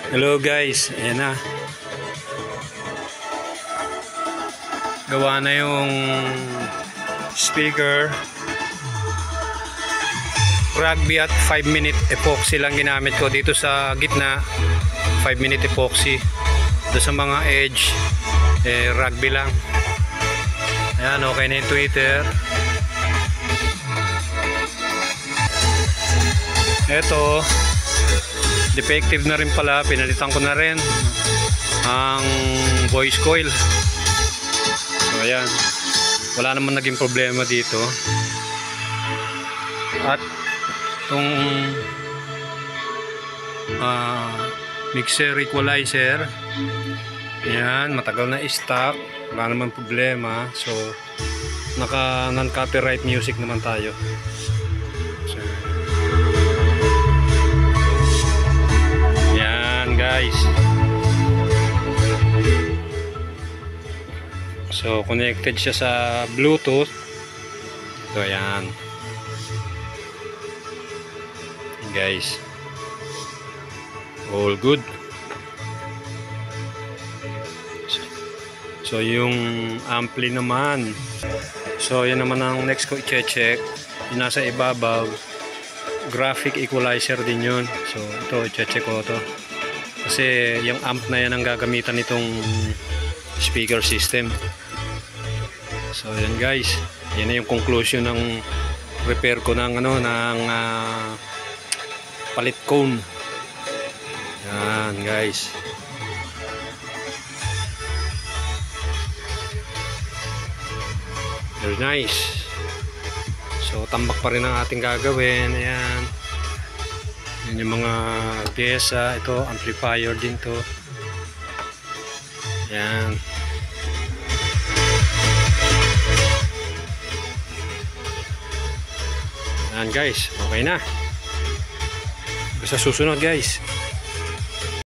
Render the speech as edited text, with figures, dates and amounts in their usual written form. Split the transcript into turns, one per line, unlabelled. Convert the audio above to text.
Hello guys, ayan na. Gawa na yung speaker. Rugby at 5-minute epoxy lang ginamit ko dito sa gitna. 5-minute epoxy. Doon sa mga edge, rugby lang. Ayan, okay na yung tweeter. Eto, defective na rin pala, pinalitan ko na rin ang voice coil. So ayan, wala naman naging problema dito. At itong mixer equalizer, ayan, matagal na stock, wala naman problema. So naka non-copyright music naman tayo. So, guys, so connected siya sa Bluetooth. So ayan guys, all good. So yung ampli naman, so yan naman ang next ko i-check. Yung nasa ibabaw, graphic equalizer din yun. So ito i-check ko to kasi yung amp na yan ang gagamitan nitong speaker system. So yan guys, yan na yung conclusion ng repair ko ng palit cone. Yan guys, very nice. So tambak pa rin ang ating gagawin. Ayan, yan yung mga pyesa. Ito amplifier din to. Yan. Yan guys, okay na. Sa susunod guys.